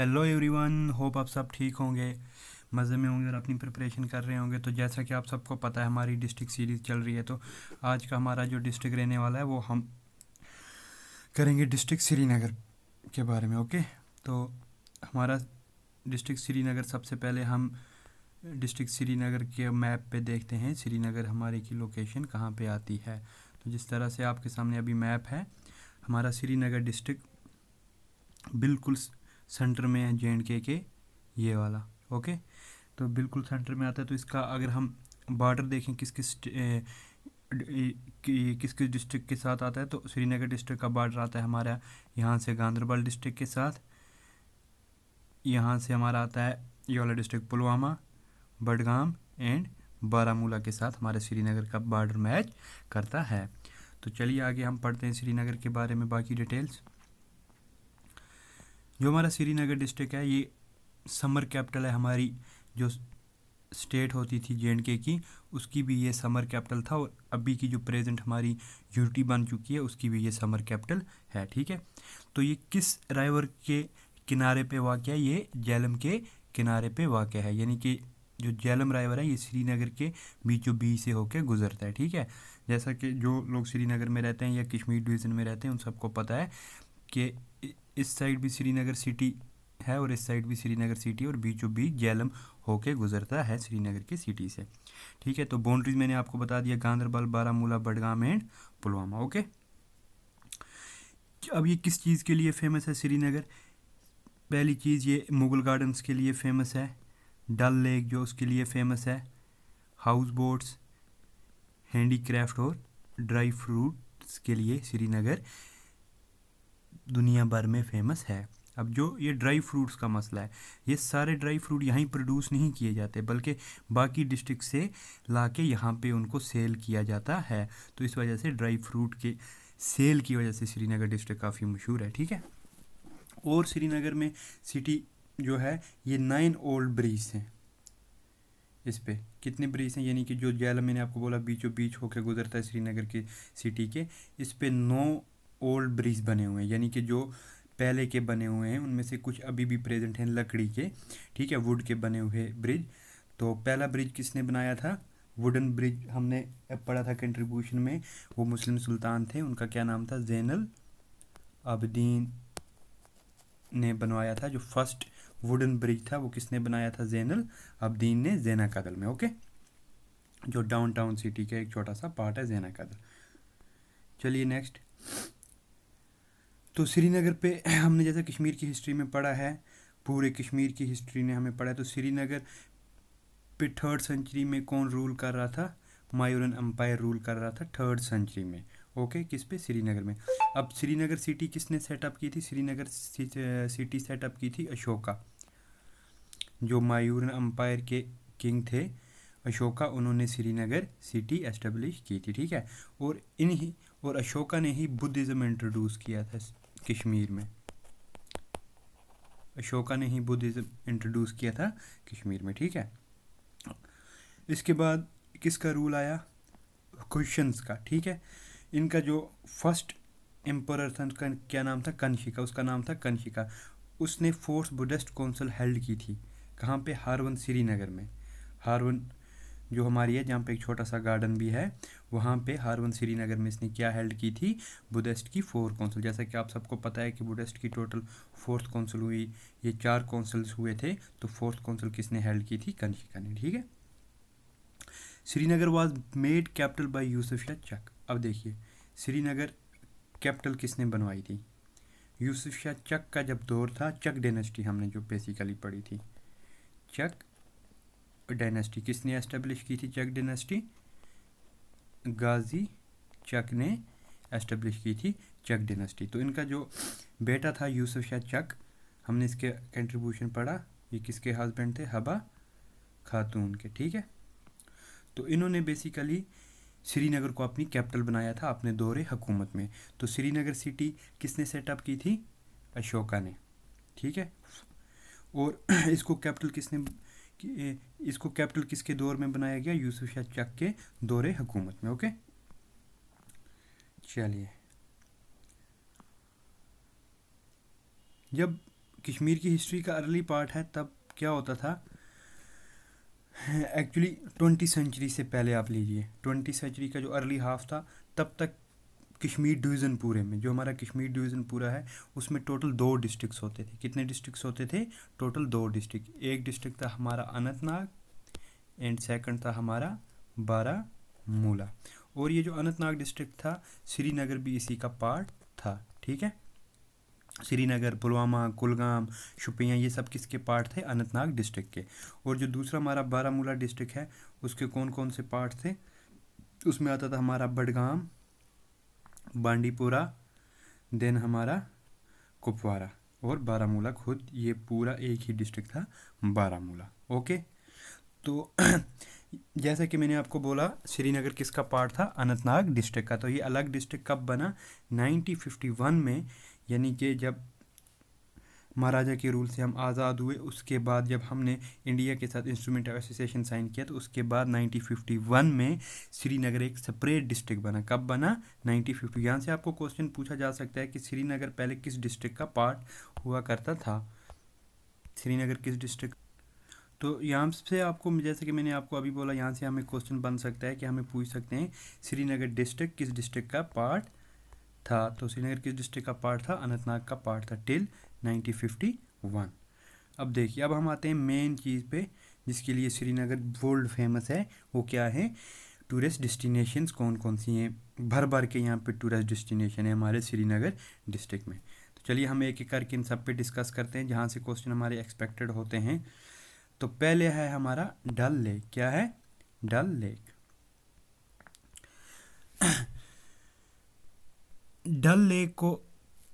Hello everyone, hope आप सब ठीक होंगे, मज़े में होंगे और अपनी प्रिपरेशन कर रहे होंगे। तो जैसा कि आप सबको पता है, हमारी डिस्ट्रिक्ट सीरीज़ चल रही है। तो आज का हमारा जो डिस्ट्रिक्ट रहने वाला है वो हम करेंगे डिस्ट्रिक्ट श्रीनगर के बारे में। ओके, तो हमारा डिस्ट्रिक्ट श्रीनगर, सबसे पहले हम डिस्ट्रिक्ट श्रीनगर के मैप पे देखते हैं श्रीनगर हमारे की लोकेशन कहाँ पे आती है। तो जिस तरह से आपके सामने अभी मैप है, हमारा श्रीनगर डिस्ट्रिक्ट बिल्कुल सेंटर में है जे.एंड.के के, ये वाला। ओके, तो बिल्कुल सेंटर में आता है। तो इसका अगर हम बॉर्डर देखें किस किस डिस्ट्रिक्ट के साथ आता है, तो श्रीनगर डिस्ट्रिक्ट का बॉर्डर आता है हमारा यहाँ से गांधरबल डिस्ट्रिक्ट के साथ। यहाँ से हमारा आता है ये वाला डिस्ट्रिक्ट पुलवामा, बडगाम एंड बारामूला के साथ हमारे श्रीनगर का बॉर्डर मैच करता है। तो चलिए आगे हम पढ़ते हैं श्रीनगर के बारे में बाकी डिटेल्स। जो हमारा श्रीनगर डिस्ट्रिक्ट है, ये समर कैपिटल है। हमारी जो स्टेट होती थी जे.एंड.के की, उसकी भी ये समर कैपिटल था, और अभी की जो प्रेजेंट हमारी यूनिटी बन चुकी है उसकी भी ये समर कैपिटल है। ठीक है, तो ये किस रिवर के किनारे पे वाक़या है? ये झेलम के किनारे पे वाक़या है, यानी कि जो झेलम रिवर है ये श्रीनगर के बीचों बीच से होकर गुजरता है। ठीक है, जैसा कि जो लोग श्रीनगर में रहते हैं या कश्मीर डिवीज़न में रहते हैं उन सबको पता है कि इस साइड भी श्रीनगर सिटी है और इस साइड भी श्रीनगर सिटी, और बीचों बीच झेलम होके गुजरता है श्रीनगर की सिटी से। ठीक है, तो बाउंड्रीज मैंने आपको बता दिया, गांधरबल, बारामूला, बडगाम एंड पुलवामा। ओके, अब ये किस चीज़ के लिए फेमस है श्रीनगर? पहली चीज़, ये मुगल गार्डन्स के लिए फेमस है, डल लेक जो उसके लिए फेमस है, हाउस बोट्स, हैंडीक्राफ्ट और ड्राई फ्रूट्स के लिए श्रीनगर दुनिया भर में फेमस है। अब जो ये ड्राई फ्रूट्स का मसला है, ये सारे ड्राई फ्रूट यहीं प्रोड्यूस नहीं किए जाते, बल्कि बाकी डिस्ट्रिक्ट से लाके यहाँ पे उनको सेल किया जाता है। तो इस वजह से ड्राई फ्रूट के सेल की वजह से श्रीनगर डिस्ट्रिक्ट काफ़ी मशहूर है। ठीक है, और श्रीनगर में सिटी जो है ये 9 ओल्ड ब्रिज हैं। इस पे कितने ब्रिज हैं, यानी कि जो झेलम मैंने आपको बोला बीचों बीच होकर गुजरता है श्रीनगर के सिटी के, इस पे 9 ओल्ड ब्रिज बने हुए हैं, यानी कि जो पहले के बने हुए हैं उनमें से कुछ अभी भी प्रेजेंट हैं लकड़ी के। ठीक है, वुड के बने हुए ब्रिज। तो पहला ब्रिज किसने बनाया था? वुडन ब्रिज हमने पढ़ा था कंट्रीब्यूशन में, वो मुस्लिम सुल्तान थे, उनका क्या नाम था? ज़ैनुल आबिदीन ने बनवाया था। जो फर्स्ट वुडन ब्रिज था वो किसने बनाया था? ज़ैनुल आबिदीन ने, ज़ैना कदल में। ओके, जो डाउनटाउन सिटी का एक छोटा सा पार्ट है ज़ैना कदल। चलिए नेक्स्ट, तो श्रीनगर पे हमने जैसे कश्मीर की हिस्ट्री में पढ़ा है, पूरे कश्मीर की हिस्ट्री ने हमें पढ़ा है। तो श्रीनगर पे 3rd सेंचुरी में कौन रूल कर रहा था? मायूरन एम्पायर रूल कर रहा था 3rd सेंचुरी में। ओके, किस पे? श्रीनगर में। अब श्रीनगर सिटी किसने सेटअप की थी? श्रीनगर सिटी सेटअप की थी अशोका, जो मायूरन एम्पायर के किंग थे अशोका, उन्होंने श्रीनगर सिटी एस्टेब्लिश की थी। ठीक है, और अशोका ने ही बुद्धिज़्म इंट्रोड्यूस किया था कश्मीर में। अशोका ने ही बुद्धिज़्म इंट्रोड्यूस किया था कश्मीर में। ठीक है, इसके बाद किसका रूल आया? कुशन्स का। ठीक है, इनका जो फर्स्ट एम्परर था उनका क्या नाम था? कनिष्का, उसका नाम था कनिष्का। उसने 4th बुद्धिस्ट काउंसिल हेल्ड की थी, कहाँ पे? हारवन श्रीनगर में। हारवन जो हमारी है, जहाँ पे एक छोटा सा गार्डन भी है, वहाँ पे हारवन श्रीनगर में इसने क्या हेल्ड की थी? बुद्धिस्ट की 4 काउंसिल। जैसा कि आप सबको पता है कि बुद्धिस्ट की टोटल 4th काउंसिल हुई, ये 4 काउंसिल्स हुए थे, तो 4th काउंसिल किसने हेल्ड की थी? कनिष्का ने। ठीक है, Srinagar was made capital by Yusuf Shah Chak. अब देखिए, श्रीनगर कैपिटल किसने बनवाई थी? यूसुफ शाह चक का जब दौर था, चक डायनेस्टी हमने जो बेसिकली पढ़ी थी, चक डायनेस्टी किसने एस्टेब्लिश की थी? चक डायनेस्टी गाजी चक ने एस्टेब्लिश की थी चक डायनेस्टी। तो इनका जो बेटा था यूसुफ शाह चक, हमने इसके कंट्रीब्यूशन पढ़ा, ये किसके हस्बैंड थे? हबा खातून के। ठीक है, तो इन्होंने बेसिकली श्रीनगर को अपनी कैपिटल बनाया था अपने दौरे हुकूमत में। तो श्रीनगर सिटी किसने सेटअप की थी? अशोका ने। ठीक है, और इसको कैपिटल किसके दौर में बनाया गया? यूसुफ शाह चक के दौरे हुकूमत में। ओके, चलिए, जब कश्मीर की हिस्ट्री का अर्ली पार्ट है, तब क्या होता था एक्चुअली 20 सेंचुरी से पहले आप लीजिए, 20 सेंचुरी का जो अर्ली हाफ था तब तक कश्मीर डिवीज़न पूरे में, जो हमारा कश्मीर डिवीज़न पूरा है उसमें टोटल 2 डिस्ट्रिक्ट्स होते थे। कितने डिस्ट्रिक्ट्स होते थे? Total 2 district. एक डिस्ट्रिक्ट था हमारा अनंतनाग एंड सेकंड था हमारा बारामूला। और ये जो अनंतनाग डिस्ट्रिक्ट था, श्रीनगर भी इसी का पार्ट था, ठीक है। श्रीनगर, पुलवामा, कुलगाम, शुपियाँ, ये सब किसके पार्ट थे? अनंतनाग डिस्ट्रिक्ट के। और जो दूसरा हमारा बारामूला डिस्ट्रिक्ट है उसके कौन कौन से पार्ट थे? उसमें आता था हमारा बडगाम, बांडीपुरा, देन हमारा कुपवारा, और बारामूला खुद, ये पूरा एक ही डिस्ट्रिक्ट था बारामूला। ओके, तो जैसा कि मैंने आपको बोला श्रीनगर किसका पार्ट था? अनंतनाग डिस्ट्रिक्ट का। तो ये अलग डिस्ट्रिक्ट कब बना? 1951 में, यानी कि जब महाराजा के रूल से हम आज़ाद हुए, उसके बाद जब हमने इंडिया के साथ इंस्ट्रूमेंट ऑफ एसोसिएशन साइन किया, तो उसके बाद 1951 में श्रीनगर एक सेपरेट डिस्ट्रिक्ट बना। कब बना? 1950। यहाँ से आपको क्वेश्चन पूछा जा सकता है कि श्रीनगर पहले किस डिस्ट्रिक्ट का पार्ट हुआ करता था? श्रीनगर किस डिस्ट्रिक्ट? तो यहाँ से आपको, जैसे कि मैंने आपको अभी बोला, यहाँ से हमें क्वेश्चन बन सकता है कि हमें पूछ सकते हैं श्रीनगर डिस्ट्रिक्ट किस डिस्ट्रिक्ट का पार्ट था। तो श्रीनगर किस डिस्ट्रिक्ट का पार्ट था? अनंतनाग का पार्ट था टिल 1951। अब देखिए, अब हम आते हैं मेन चीज़ पे जिसके लिए श्रीनगर वर्ल्ड फेमस है। वो क्या है? टूरिस्ट डेस्टिनेशंस कौन कौन सी हैं? भर भर के यहाँ पे टूरिस्ट डेस्टिनेशन है हमारे श्रीनगर डिस्ट्रिक्ट में। तो चलिए हम एक एक करके इन सब पे डिस्कस करते हैं जहाँ से क्वेश्चन हमारे एक्सपेक्टेड होते हैं। तो पहले है हमारा डल लेक। क्या है? डल लेक। डल लेक को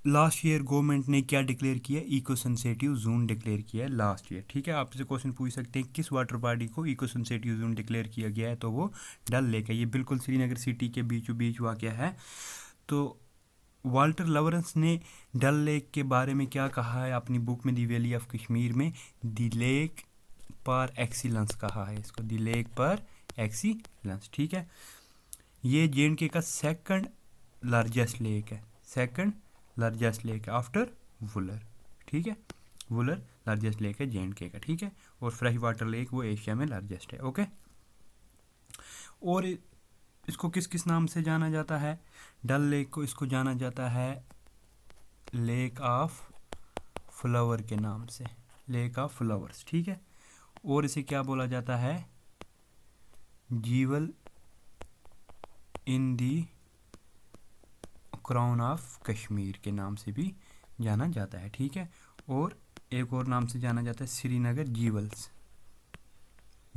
लास्ट ईयर गवर्नमेंट ने क्या डिक्लेयर किया? इको सेंसिटिव जोन डिक्लेयर किया है लास्ट ईयर, ठीक है। आपसे क्वेश्चन पूछ सकते हैं किस वाटर बॉडी को इको सेंसिटिव जोन डिक्लेयर किया गया है? तो वो डल लेक है। ये बिल्कुल श्रीनगर सिटी के बीचों बीच वाक़या है। तो वाल्टर लॉरेंस ने डल लेक के बारे में क्या कहा है अपनी बुक में, द वैली ऑफ कश्मीर में? द लेक पर एक्सीलेंस कहा है इसको, द लेक पर एक्सीलेंस, ठीक है। ये जे.एंड.के का सेकंड लार्जेस्ट लेक है, सेकंड लार्जेस्ट लेक है आफ्टर वुलर, ठीक है। वुलर लार्जेस्ट लेक है जे.एंड.के का, ठीक है। और फ्रेश वाटर लेक वो एशिया में लार्जेस्ट है, ओके। और इसको किस किस नाम से जाना जाता है? डल लेक को इसको जाना जाता है लेक ऑफ फ्लावर के नाम से, लेक ऑफ फ्लावर्स, ठीक है। और इसे क्या बोला जाता है? Jewel in the crown of Kashmir के नाम से भी जाना जाता है, ठीक है। और एक और नाम से जाना जाता है श्रीनगर जीवल्स,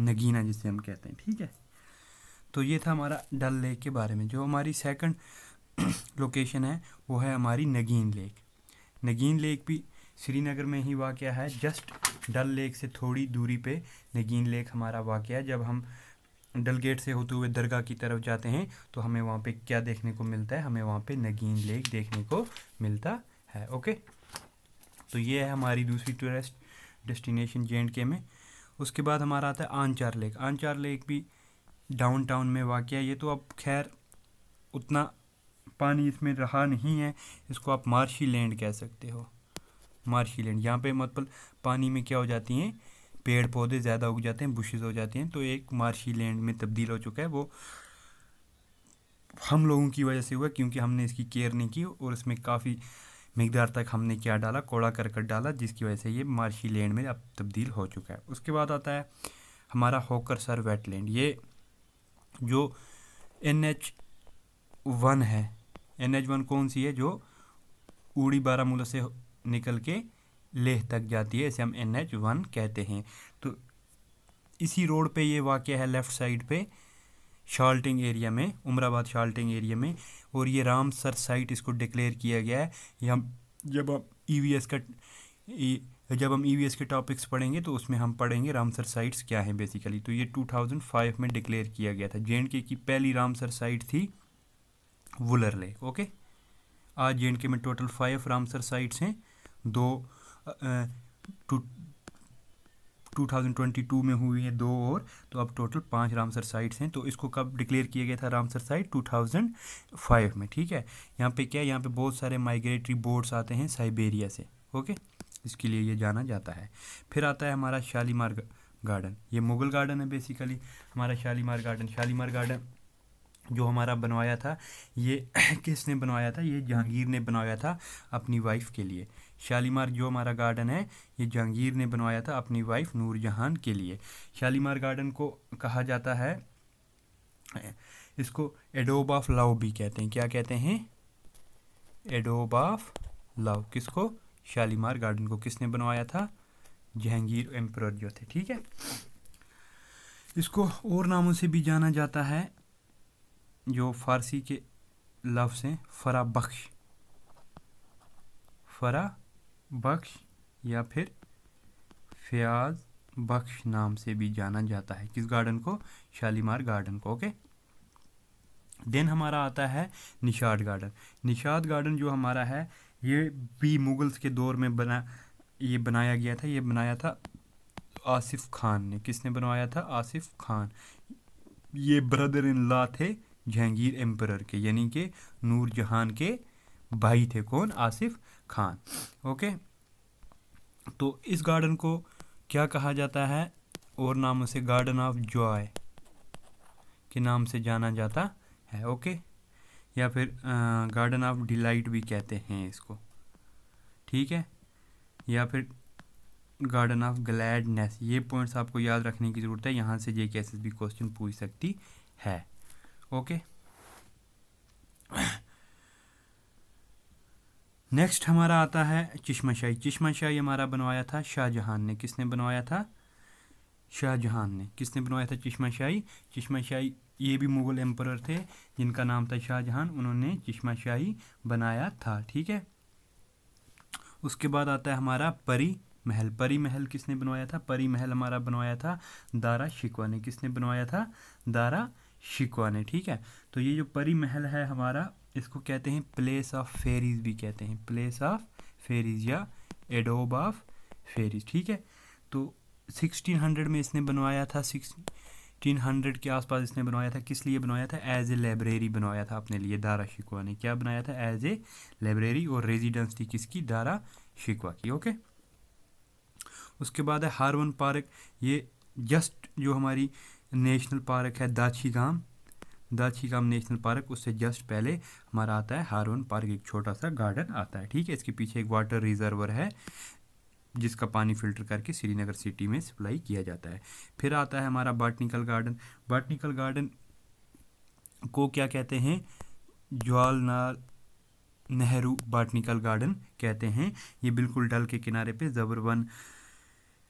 नगीना जिसे हम कहते हैं, ठीक है। तो ये था हमारा डल लेक के बारे में। जो हमारी सेकंड लोकेशन है वो है हमारी नगीन लेक। नगीन लेक भी श्रीनगर में ही वाक़या है, जस्ट डल लेक से थोड़ी दूरी पे नगीन लेक हमारा वाक़या है। जब हम डल गेट से होते हुए दरगाह की तरफ जाते हैं तो हमें वहाँ पे क्या देखने को मिलता है? हमें वहाँ पे नगीन लेक देखने को मिलता है, ओके। तो ये है हमारी दूसरी टूरिस्ट डेस्टिनेशन जे.एंड.के में। उसके बाद हमारा आता है आंचार लेक। आंचार लेक भी डाउनटाउन में वाक़या है। ये तो अब खैर उतना पानी इसमें रहा नहीं है, इसको आप मार्शी लैंड कह सकते हो, मार्शी लैंड। यहाँ पे मतलब पानी में क्या हो जाती हैं? पेड़ पौधे ज़्यादा उग जाते हैं, बुशेस हो जाती हैं, तो एक मार्शी लैंड में तब्दील हो चुका है। वो हम लोगों की वजह से हुआ क्योंकि हमने इसकी केयर नहीं की और इसमें काफ़ी मिकदार तक हमने क्या डाला? कूड़ा करकट डाला, जिसकी वजह से ये मार्शी लैंड में अब तब्दील हो चुका है। उसके बाद आता है हमारा होकरसर वेटलैंड। ये जो NH1 है, NH1 कौन सी है? जो उड़ी बारामूला से निकल के लेह तक जाती है, इसे हम NH1 कहते हैं। तो इसी रोड पे ये वाक़या है लेफ़्ट साइड पे, शाल्टिंग एरिया में, उमराबाद शाल्टिंग एरिया में। और ये रामसर साइट इसको डिक्लेयर किया गया है। ये हम जब हम EVS के टॉपिक्स पढ़ेंगे तो उसमें हम पढ़ेंगे रामसर साइट्स क्या हैं बेसिकली। तो ये 2005 में डिक्लेयर किया गया था। जे.एंड.के की पहली रामसर साइट थी वुलर लेक, ओके। आज जे.एंड.के में टोटल 5 रामसर साइट्स हैं। 2022 में हुई है 2 और, तो अब टोटल 5 रामसर साइट्स हैं। तो इसको कब डिक्लेयर किया गया था रामसर साइट? 2005 में, ठीक है। यहाँ पे क्या है? यहाँ पे बहुत सारे माइग्रेटरी बोर्ड्स आते हैं साइबेरिया से, ओके। इसके लिए ये जाना जाता है। फिर आता है हमारा शालीमार गार्डन, ये मुग़ल गार्डन है बेसिकली हमारा शालीमार गार्डन। शालीमार गार्डन जो हमारा बनवाया था ये किसने बनवाया था, ये जहांगीर ने बनवाया था अपनी वाइफ के लिए। शालीमार जो हमारा गार्डन है ये जहांगीर ने बनवाया था अपनी वाइफ नूरजहान के लिए। शालीमार गार्डन को कहा जाता है, इसको एडोब ऑफ लव भी कहते हैं। क्या कहते हैं, एडोब ऑफ लव। किसको, शालीमार गार्डन को किसने बनवाया था, जहांगीर एम्परर जो थे, ठीक है। इसको और नामों से भी जाना जाता है जो फारसी के लफ्ज़ हैं, फरा बख्श, फरा बख्श या फिर फयाज बख्श नाम से भी जाना जाता है। किस गार्डन को, शालीमार गार्डन को, ओके। देन हमारा आता है निशात गार्डन। निशात गार्डन जो हमारा है ये भी मुगल्स के दौर में बनाया गया था। ये बनाया था आसिफ खान ने। किसने बनवाया था, आसिफ खान। ये ब्रदर इन लॉ थे जहांगीर एम्परर के, यानी कि नूरजहान के भाई थे। कौन, आसिफ खान, ओके। तो इस गार्डन को क्या कहा जाता है, और नामों से गार्डन ऑफ जॉय के नाम से जाना जाता है, ओके। या फिर गार्डन ऑफ डिलाइट भी कहते हैं इसको, ठीक है। या फिर गार्डन ऑफ ग्लैडनेस। ये पॉइंट्स आपको याद रखने की ज़रूरत है, यहाँ से JKSSB क्वेश्चन पूछ सकती है, ओके। नेक्स्ट हमारा आता है चश्माशाही। चश्माशाही हमारा बनवाया था शाहजहान ने। किसने बनवाया था, शाहजहान ने। किसने बनवाया था चश्माशाही, चश्माशाही ये भी मुग़ल एम्परर थे जिनका नाम था शाहजहान, उन्होंने चश्माशाही बनाया था, ठीक है। उसके बाद आता है हमारा परी महल। परी महल किसने बनवाया था, परी महल हमारा बनवाया था दारा शिकवा ने। किसने बनवाया था, दारा शिकवा ने, ठीक है। तो ये जो परी महल है हमारा, इसको कहते हैं प्लेस ऑफ फेरीज भी कहते हैं, प्लेस ऑफ फेरीज या एडोब ऑफ फेरीज, ठीक है। तो 1600 में इसने बनवाया था, 1600 के आसपास इसने बनवाया था। किस लिए बनवाया था, एज ए लाइब्रेरी बनवाया था अपने लिए दारा शिकवा ने। क्या बनाया था, एज ए लाइब्रेरी, और रेजिडेंस थी किसकी, दारा शिकवा की, ओके। उसके बाद है हारवन पार्क। ये जस्ट जो हमारी नेशनल पार्क है दाछीगाम नेशनल पार्क, उससे जस्ट पहले हमारा आता है हारवन पार्क, एक छोटा सा गार्डन आता है, ठीक है। इसके पीछे एक वाटर रिजर्वर है जिसका पानी फिल्टर करके श्रीनगर सिटी में सप्लाई किया जाता है। फिर आता है हमारा बॉटनिकल गार्डन। बॉटनिकल गार्डन को क्या कहते हैं, जवाहरलाल नेहरू बॉटनिकल गार्डन कहते हैं। ये बिल्कुल डल के किनारे पे ज़बरवन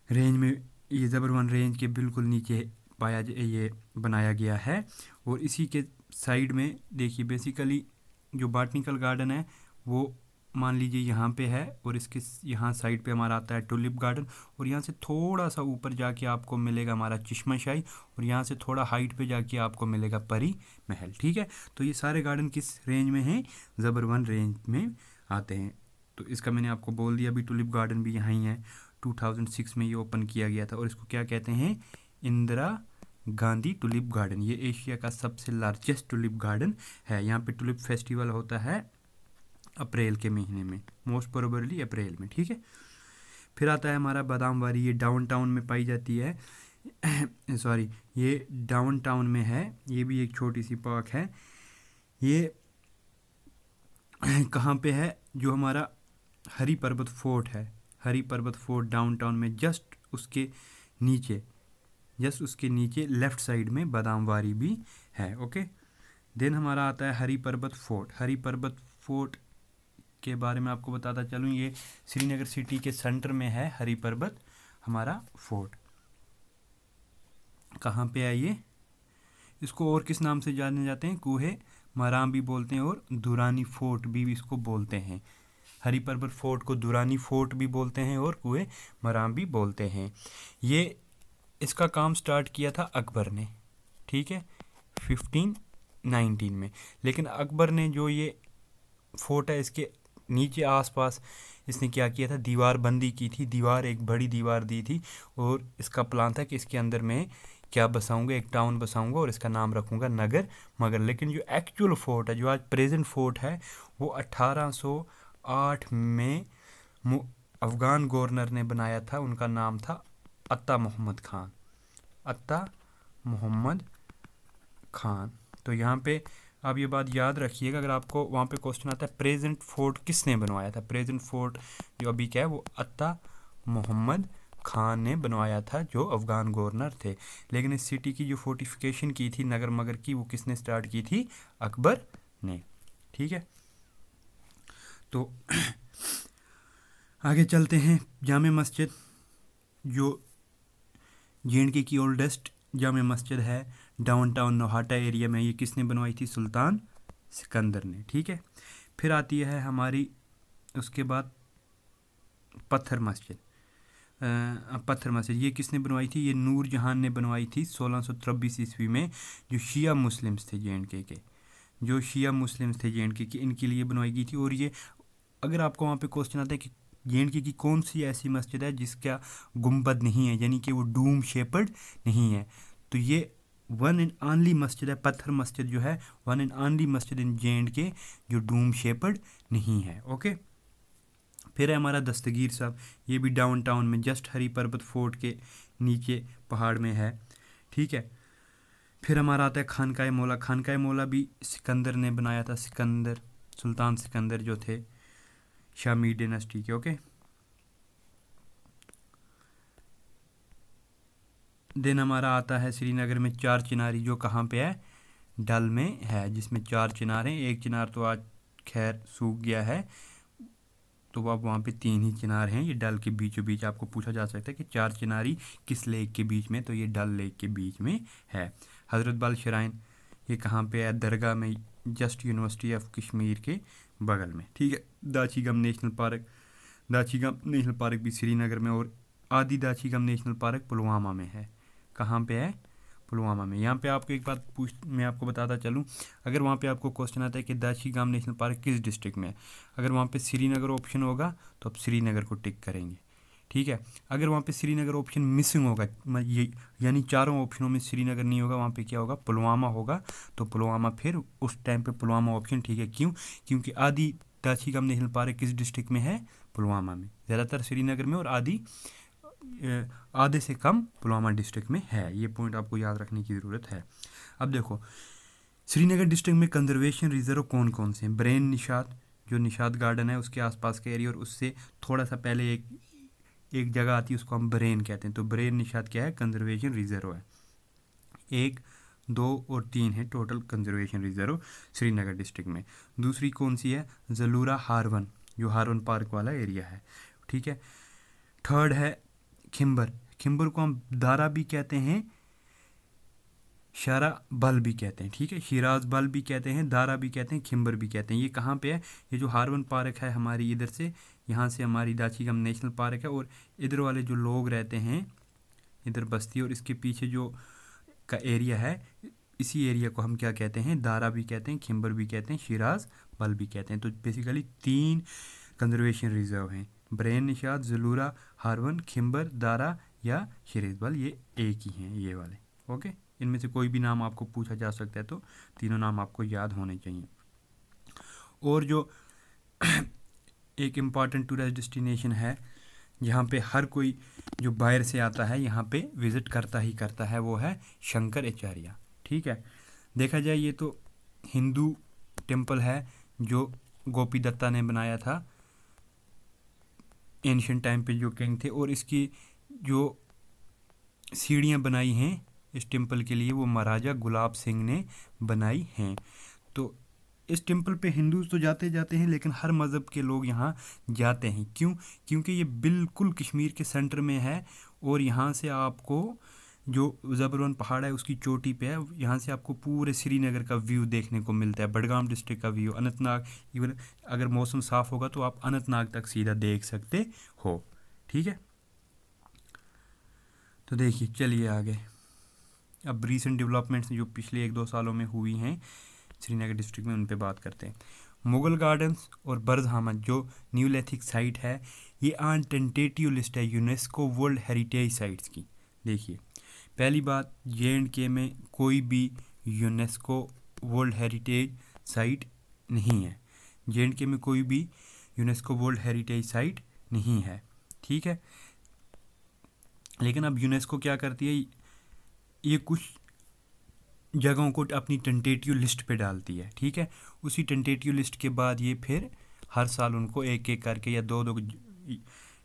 रेंज में, ये ज़बरवन रेंज के बिल्कुल नीचे ये बनाया गया है। और इसी के साइड में देखिए, बेसिकली जो बॉटनिकल गार्डन है वो मान लीजिए यहाँ पे है, और इसके यहाँ साइड पे हमारा आता है टुलिप गार्डन, और यहाँ से थोड़ा सा ऊपर जाके आपको मिलेगा हमारा चश्माशाही, और यहाँ से थोड़ा हाइट पे जाके आपको मिलेगा परी महल, ठीक है। तो ये सारे गार्डन किस रेंज में हैं, ज़बरवन रेंज में आते हैं। तो इसका मैंने आपको बोल दिया, अभी टुलिप गार्डन भी यहाँ ही है, 2006 में ये ओपन किया गया था। और इसको क्या कहते हैं, इंदिरा गांधी टुलिप गार्डन। ये एशिया का सबसे लार्जेस्ट टुलिप गार्डन है। यहाँ पे टुलिप फेस्टिवल होता है अप्रैल के महीने में, मोस्ट प्रोबेबली अप्रैल में, ठीक है। फिर आता है हमारा बादामवारी। ये डाउनटाउन में पाई जाती है सॉरी, ये डाउनटाउन में है। ये भी एक छोटी सी पार्क है। ये कहाँ पे है, जो हमारा हरी पर्वत फोर्ट है, हरी पर्वत फोर्ट डाउनटाउन में जस्ट उसके नीचे लेफ़्ट साइड में बादामवारी भी है, ओके। देन हमारा आता है हरी पर्वत फोर्ट। हरी पर्वत फोर्ट के बारे में आपको बताता चलूँ, ये श्रीनगर सिटी के सेंटर में है हरी पर्वत हमारा फोर्ट। कहाँ पे है ये, इसको और किस नाम से जाने जाते हैं, कूहे मराम भी बोलते हैं, और दुरानी फोर्ट भी इसको बोलते हैं। हरी पर्वत फोर्ट को दुरानी फोर्ट भी बोलते हैं और कूहे मराम भी बोलते हैं। ये इसका काम स्टार्ट किया था अकबर ने, ठीक है, 1519 में। लेकिन अकबर ने जो ये फोर्ट है इसके नीचे आसपास इसने क्या किया था, दीवार बंदी की थी, दीवार एक बड़ी दीवार दी थी, और इसका प्लान था कि इसके अंदर मैं क्या बसाऊंगा, एक टाउन बसाऊंगा और इसका नाम रखूंगा नगर मगर। लेकिन जो एक्चुअल फोर्ट है, जो आज प्रेजेंट फोर्ट है, वो 1808 में अफ़गान गवर्नर ने बनाया था उनका नाम था अत्ता मोहम्मद खान। अत्ता मोहम्मद खान। तो यहाँ पे आप ये बात याद रखिएगा, अगर आपको वहाँ पे क्वेश्चन आता है प्रेजेंट फोर्ट किसने बनवाया था, प्रेजेंट फोर्ट जो अभी क्या है वो अत्ता मोहम्मद खान ने बनवाया था जो अफ़गान गवर्नर थे। लेकिन इस सिटी की जो फोर्टिफिकेशन की थी नगर मगर की, वो किसने स्टार्ट की थी, अकबर ने। ठीक है, तो आगे चलते हैं। जामे मस्जिद जो जे.एंड.के की ओल्डेस्ट जामे मस्जिद है डाउनटाउन नौहाटा एरिया में, ये किसने बनवाई थी, सुल्तान सिकंदर ने। ठीक है, फिर आती है हमारी उसके बाद पत्थर मस्जिद। पत्थर मस्जिद ये किसने बनवाई थी, ये नूर जहान ने बनवाई थी 1623 ईस्वी में। जो शिया मुस्लिम्स थे जे.एंड.के के, जो शिया मुस्लिम्स थे जे.एंड.के के, इनके लिए बनवाई गई थी। और ये अगर आपको वहाँ पे क्वेश्चन आता है कि जे.एंड.के की कौन सी ऐसी मस्जिद है जिसका गुंबद नहीं है, यानी कि वो डूम शेपर्ड नहीं है, तो ये वन एंड ओनली मस्जिद है, पत्थर मस्जिद जो है वन एंड ओनली मस्जिद इन जे.एंड.के जो डूम शेपर्ड नहीं है। ओके, फिर है हमारा दस्तगीर साहब, ये भी डाउनटाउन में जस्ट हरी पर्वत फोर्ट के नीचे पहाड़ में है। ठीक है, फिर हमारा आता है खानकाए मौला। खानकाए मौला भी सिकंदर ने बनाया था, सिकंदर, सुल्तान सिकंदर जो थे शामी डायनेस्टी के। ओके, देन हमारा आता है श्रीनगर में चार चिनारी, जो कहाँ पे है, डल में है, जिसमें चार चिनार हैं। एक चिनार तो आज खैर सूख गया है, तो अब वहाँ पे तीन ही चिनार हैं। ये डल के बीचों बीच आपको पूछा जा सकता है कि चार चिनारी किस लेक के बीच में, तो ये डल लेक के बीच में है। हज़रत बल श्राइन ये कहाँ पे है, दरगाह में, जस्ट यूनिवर्सिटी ऑफ कश्मीर के बगल में। ठीक है, दाची गम नेशनल पार्क, दाची गम नेशनल पार्क भी श्रीनगर में, और आदि दाची गम नेशनल पार्क पुलवामा में है। कहाँ पे है, पुलवामा में। यहाँ पे आपको एक बात मैं आपको बताता चलूँ, अगर वहाँ पे आपको क्वेश्चन आता है कि दाची गाम नेशनल पार्क किस डिस्ट्रिक्ट में है, अगर वहाँ पे श्रीनगर ऑप्शन होगा तो आप श्रीनगर को टिक करेंगे। ठीक है, अगर वहाँ पे श्रीनगर ऑप्शन मिसिंग होगा, ये यानी चारों ऑप्शनों में श्रीनगर नहीं होगा, वहाँ पे क्या होगा, पुलवामा होगा, तो पुलवामा फिर उस टाइम पे पुलवामा ऑप्शन ठीक है। क्यों, क्योंकि आदि दाची गाम नेशनल पार्क किस डिस्ट्रिक्ट में है, पुलवामा में, ज़्यादातर श्रीनगर में और आधे से कम पुलवामा डिस्ट्रिक्ट में है। ये पॉइंट आपको याद रखने की ज़रूरत है। अब देखो श्रीनगर डिस्ट्रिक्ट में कंजर्वेशन रिजर्व कौन कौन से हैं, ब्रेन निशात, जो निशात गार्डन है उसके आसपास का एरिया, और उससे थोड़ा सा पहले एक जगह आती है उसको हम ब्रेन कहते हैं, तो ब्रेन निशात क्या है, कंजर्वेशन रिजर्व है। 1, 2 और 3 है total conservation reserve Srinagar district में। दूसरी कौन सी है, जलूरा हारवन, जो हारवन पार्क वाला एरिया है। ठीक है, थर्ड है खिम्बर, खिम्बर को हम दारा भी कहते हैं, शारा बल भी कहते हैं। ठीक है, शिराज बल भी कहते हैं, दारा भी कहते हैं, खिम्बर भी कहते हैं। ये कहाँ पे है, ये जो हारवन पार्क है हमारी इधर से, यहाँ से हमारी दाची गम नेशनल पार्क है, और इधर वाले जो लोग रहते हैं इधर बस्ती, और इसके पीछे जो का एरिया है, इसी एरिया को हम क्या कहते हैं, दारा भी कहते हैं, खिम्बर भी कहते हैं, शिराज बल भी कहते हैं। तो बेसिकली 3 कंजर्वेशन रिजर्व हैं, ब्रेन निशात, जलूरा हारवन, खिम्बर, दारा या शिराज बल, ये एक ही हैं ये वाले। ओके, इनमें से कोई भी नाम आपको पूछा जा सकता है, तो तीनों नाम आपको याद होने चाहिए। और जो एक इम्पॉर्टेंट टूरिस्ट डेस्टिनेशन है जहाँ पे हर कोई जो बाहर से आता है यहाँ पे विज़िट करता ही करता है, वो है शंकराचार्य। ठीक है, देखा जाए ये तो हिंदू टेम्पल है जो गोपी दत्ता ने बनाया था एंशिएंट टाइम पे जो किंग थे, और इसकी जो सीढ़ियाँ बनाई हैं इस टेम्पल के लिए वो महाराजा गुलाब सिंह ने बनाई हैं। तो इस टेम्पल पे हिंदूज तो जाते जाते हैं, लेकिन हर मज़हब के लोग यहाँ जाते हैं। क्यों, क्योंकि ये बिल्कुल कश्मीर के सेंटर में है, और यहाँ से आपको जो ज़बरवन पहाड़ है उसकी चोटी पे है, यहाँ से आपको पूरे श्रीनगर का व्यू देखने को मिलता है, बडगाम डिस्ट्रिक्ट का व्यू, अनंतनाग, इवन अगर मौसम साफ़ होगा तो आप अनंतनाग तक सीधा देख सकते हो। ठीक है, तो देखिए चलिए आगे, अब रीसेंट डेवलपमेंट्स जो पिछले 1-2 सालों में हुई हैं श्रीनगर डिस्ट्रिक्ट में, उन पे बात करते हैं। मुगल गार्डन्स और बर्ज अहमद जो न्यूलिथिक साइट है, ये ऑन टेंटेटिव लिस्ट है यूनेस्को वर्ल्ड हेरिटेज साइट्स की। देखिए पहली बात, जे.एंड.के में कोई भी यूनेस्को वर्ल्ड हेरिटेज साइट नहीं है, जे.एंड.के में कोई भी यूनेस्को वर्ल्ड हेरिटेज साइट नहीं है। ठीक है। लेकिन अब यूनेस्को क्या करती है, ये कुछ जगहों को अपनी टेंटेटिव लिस्ट पे डालती है, ठीक है। उसी टेंटेटिव लिस्ट के बाद ये फिर हर साल उनको एक एक करके या दो दो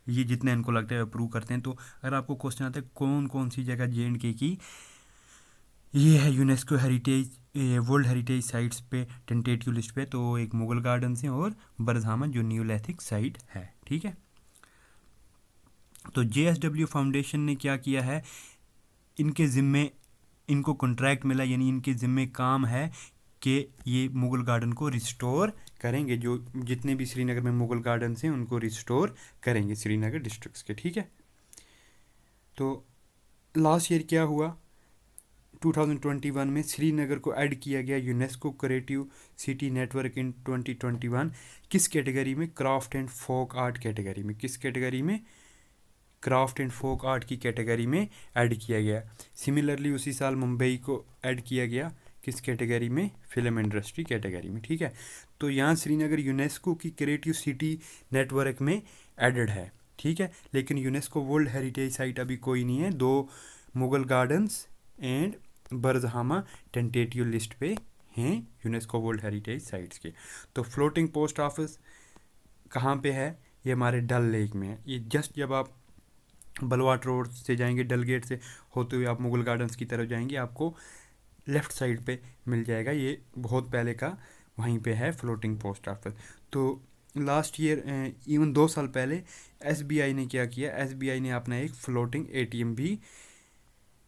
ये जितने इनको लगता है अप्रूव करते हैं। तो अगर आपको क्वेश्चन आता है कौन कौन सी जगह JNK की ये है UNESCO heritage world heritage sites पे टेंटेटिव लिस्ट पे, तो एक मुगल गार्डन्स है और बरधामा जो न्यूलिथिक साइट है, ठीक है। तो JSW फाउंडेशन ने क्या किया है, इनके ज़िम्मे इनको कॉन्ट्रैक्ट मिला, यानी इनके ज़िम्मे काम है कि ये मुगल गार्डन को रिस्टोर करेंगे, जो जितने भी श्रीनगर में मुगल गार्डन्स हैं उनको रिस्टोर करेंगे श्रीनगर डिस्ट्रिक्ट्स के, ठीक है। तो लास्ट ईयर क्या हुआ, 2021 में श्रीनगर को ऐड किया गया UNESCO creative city network in 2021। किस कैटेगरी में, craft and folk art category में। किस कैटेगरी में, क्राफ्ट एंड फोक आर्ट की कैटेगरी में ऐड किया गया। सिमिलरली उसी साल मुंबई को ऐड किया गया, किस कैटेगरी में, फिल्म इंडस्ट्री कैटेगरी में, ठीक है। तो यहाँ श्रीनगर यूनेस्को की क्रिएटिव सिटी नेटवर्क में एडेड है, ठीक है। लेकिन यूनेस्को वर्ल्ड हेरिटेज साइट अभी कोई नहीं है, 2 Mughal gardens and Burzahom tentative list पे हैं यूनेस्को वर्ल्ड हेरिटेज साइट्स के। तो फ्लोटिंग पोस्ट ऑफिस कहाँ पे है, ये हमारे डल लेक में है। ये जस्ट जब आप बलवाट रोड से जाएंगे, डल गेट से होते हुए आप मुगल गार्डन्स की तरफ जाएंगे, आपको लेफ़्ट साइड पे मिल जाएगा। ये बहुत पहले का वहीं पे है फ्लोटिंग पोस्ट ऑफिस। तो लास्ट ईयर इवन 2 साल पहले SBI ने क्या किया, SBI ने अपना एक फ्लोटिंग ATM भी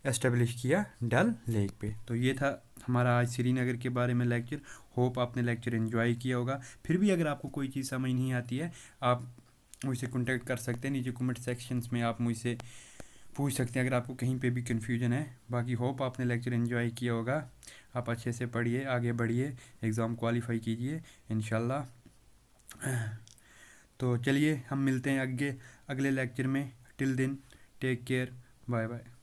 एस्टेब्लिश किया डल लेक पे। तो ये था हमारा आज श्रीनगर के बारे में लेक्चर। होप आपने लेक्चर एंजॉय किया होगा। फिर भी अगर आपको कोई चीज़ समझ नहीं आती है, आप मुझसे कॉन्टेक्ट कर सकते हैं, नीचे कमेंट सेक्शंस में आप मुझसे पूछ सकते हैं अगर आपको कहीं पे भी कन्फ्यूजन है। बाकी होप आपने लेक्चर एंजॉय किया होगा। आप अच्छे से पढ़िए, आगे बढ़िए, एग्ज़ाम क्वालिफाई कीजिए इंशाल्लाह। तो चलिए हम मिलते हैं अगले लेक्चर में। Till then take care, bye bye.